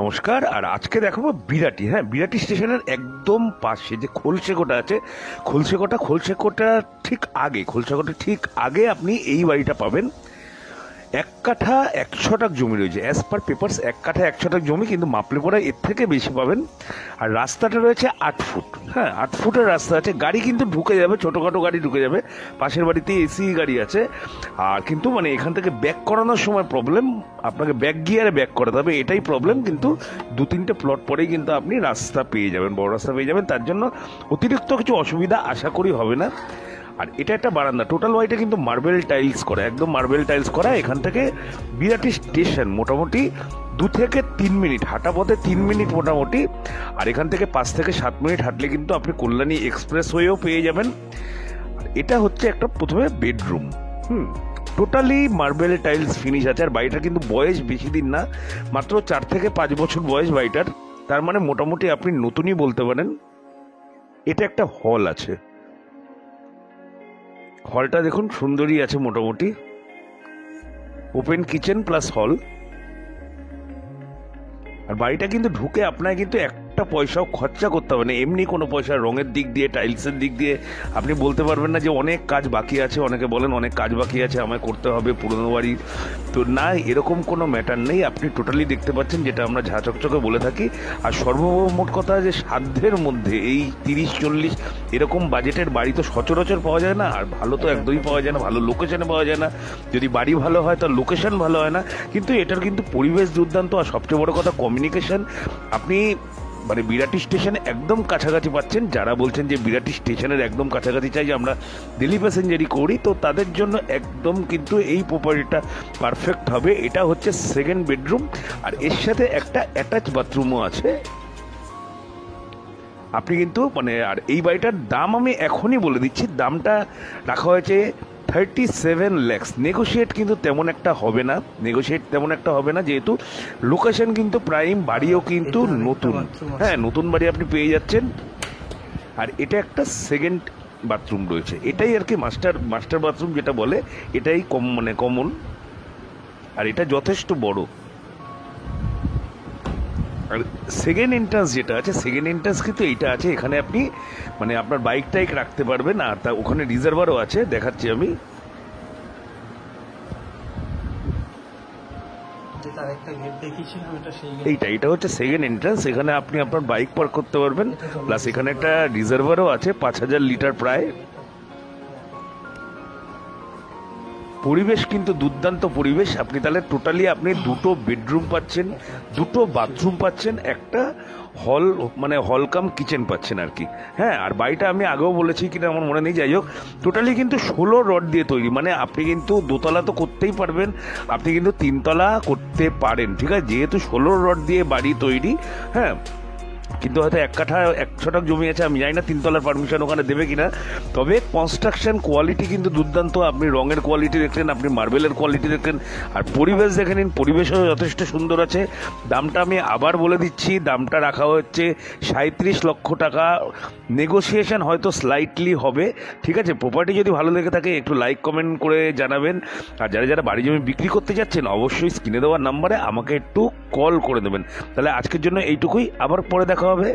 নমস্কার। আর আজকে দেখাবো বিরাটি। হ্যাঁ, বিরাটি স্টেশনের একদম পাশে যে খোলসেকোটা আছে, খোলসেকোটা ঠিক আগে আপনি এই বাড়িটা পাবেন। 1 কাঠা 1 ছটাক জমি রয়েছে, অ্যাজ পার পেপারস 1 কাঠা 1 ছটাক জমি, কিন্তু মাপলে পরে এর থেকে বেশি পাবেন। আর রাস্তাটা রয়েছে 8 ফুট। হ্যাঁ, 8 ফুটের রাস্তা আছে, গাড়ি কিন্তু ঢুকে যাবে, ছোটোখাটো গাড়ি ঢুকে যাবে। পাশের বাড়িতে এসি গাড়ি আছে। আর কিন্তু মানে এখান থেকে ব্যাক করানোর সময় প্রবলেম, আপনাকে ব্যাক গিয়ারে ব্যাক করাতে হবে, এটাই প্রবলেম। কিন্তু 2-3টে প্লট পরেই কিন্তু আপনি রাস্তা পেয়ে যাবেন, বড় রাস্তা পেয়ে যাবেন। তার জন্য অতিরিক্ত কিছু অসুবিধা আশা করি হবে না। আর এটা একটা বারান্দা, টোটাল ওয়াইটা কিন্তু মার্বেল টাইলস করা, একদম মার্বেল টাইলস করা। এখান থেকে বিরাটি স্টেশন মোটামুটি 2 থেকে 3 মিনিট হাঁটা পথে, 3 মিনিট মোটামুটি। আর এখান থেকে 5 থেকে 7 মিনিট হাঁটলে কিন্তু আপনি কল্যাণী এক্সপ্রেস ওয়েও পেয়ে যাবেন। এটা হচ্ছে একটা প্রথমে bedroom. Totally marble tiles finish আছে। আর বাড়িটার কিন্তু বয়স বেশি দিন না, মাত্র 4 থেকে 5 বছর বয়স বাড়িটার। তার মানে মোটামুটি আপনি নতুনই বলতে পারেন। এটা একটা হল আছে, হলটা দেখুন সুন্দরই আছে মোটামুটি, ওপেন কিচেন প্লাস হল। আর বাড়িটা কিন্তু ঢুকে আপনাকে কিন্তু একটা পয়সাও খরচা করতে হবে না, এমনি কোনো পয়সা রঙের দিক দিয়ে, টাইলসের দিক দিয়ে আপনি বলতে পারবেন না যে অনেক কাজ বাকি আছে। অনেকে বলেন অনেক কাজ বাকি আছে, আমায় করতে হবে পুরনো বাড়ি, তো না, এরকম কোনো ম্যাটার নেই। আপনি টোটালি দেখতে পাচ্ছেন, যেটা আমরা ঝা চকচকে বলে থাকি। আর সর্বমোট কথা যে সাধ্যের মধ্যে এই 30-40 এরকম বাজেটের বাড়ি তো সচরাচর পাওয়া যায় না। আর ভালো তো একদমই পাওয়া যায় না, ভালো লোকেশনে পাওয়া যায় না। যদি বাড়ি ভালো হয় তার লোকেশন ভালো হয় না, কিন্তু এটার কিন্তু পরিবেশ দুর্দান্ত। আর সবচেয়ে বড় কথা কমিউনিকেশন, আপনি মানে বিরাটি স্টেশনে একদম কাছাকাছি পাচ্ছেন। যারা বলছেন যে বিরাটি স্টেশনের একদম কাছাকাছি চাই, যে আমরা দিল্লি প্যাসেঞ্জারি করি, তো তাদের জন্য একদম কিন্তু এই প্রপার্টিটা পারফেক্ট হবে। এটা হচ্ছে 2nd বেডরুম, আর এর সাথে একটা অ্যাটাচ বাথরুমও আছে। আপনি কিন্তু মানে, আর এই বাড়িটার দাম আমি এখনই বলে দিচ্ছি, দামটা রাখা হয়েছে 37 lakhs। নেগোশিয়েট কিন্তু তেমন একটা হবে না, যেহেতু লোকেশন কিন্তু প্রাইম, বাড়িও কিন্তু নতুন। হ্যাঁ, নতুন বাড়ি আপনি পেয়ে যাচ্ছেন। আর এটা একটা 2nd বাথরুম রয়েছে, এটাই আর কি মাস্টার বাথরুম যেটা বলে, এটাই কমন। আর এটা যথেষ্ট বড়। আর 2nd এন্ট্রান্স যেটা আছে, 2nd এন্ট্রান্স কিন্তু এইটা আছে। এখানে আপনি মানে আপনার বাইক টাইক রাখতে পারবেন। আর তা ওখানে রিজার্ভারও আছে, দেখাচ্ছি আমি। এটা হচ্ছে 2nd এন্ট্রান্স। এখানে আপনি আপনার বাইক পার্ক করতে পারবেন, প্লাস এখানে একটা রিজার্ভারও আছে 5000 লিটার প্রায়। পরিবেশ কিন্তু দুর্দান্ত পরিবেশ। আপনি তাহলে টোটালি আপনি 2টো বেডরুম পাচ্ছেন, 2টো বাথরুম পাচ্ছেন, একটা হল মানে হল কাম কিচেন পাচ্ছেন আর কি। হ্যাঁ, আর বাড়িটা আমি আগেও বলেছি কিনা আমার মনে নেই, যাই হোক টোটালি কিন্তু 16 রড দিয়ে তৈরি। মানে আপনি কিন্তু 2তলা তো করতেই পারবেন, আপনি কিন্তু 3তলা করতে পারেন, ঠিক আছে, যেহেতু 16 রড দিয়ে বাড়ি তৈরি। হ্যাঁ, কিন্তু হয়তো 1 কাঠা 1 ছটাক জমি আছে, আমি জানি না 3তলার পারমিশন ওখানে দেবে কিনা। তবে কনস্ট্রাকশন কোয়ালিটি কিন্তু দুর্দান্ত। আপনি রঙের কোয়ালিটি দেখলেন, আপনি মার্বেলের কোয়ালিটি দেখলেন, আর পরিবেশ দেখে নিন, পরিবেশও যথেষ্ট সুন্দর আছে। দামটা আমি আবার বলে দিচ্ছি, দামটা রাখা হচ্ছে 37 লক্ষ টাকা। নেগোসিয়েশন হয়তো স্লাইটলি হবে, ঠিক আছে। প্রপার্টি যদি ভালো লেগে থাকে একটু লাইক কমেন্ট করে জানাবেন। আর যারা বাড়ি জমি বিক্রি করতে যাচ্ছেন, অবশ্যই স্ক্রিনে দেওয়ার নাম্বারে আমাকে একটু কল করে দেবেন। তাহলে আজকের জন্য এইটুকুই, আবার পরে দেখা হবে।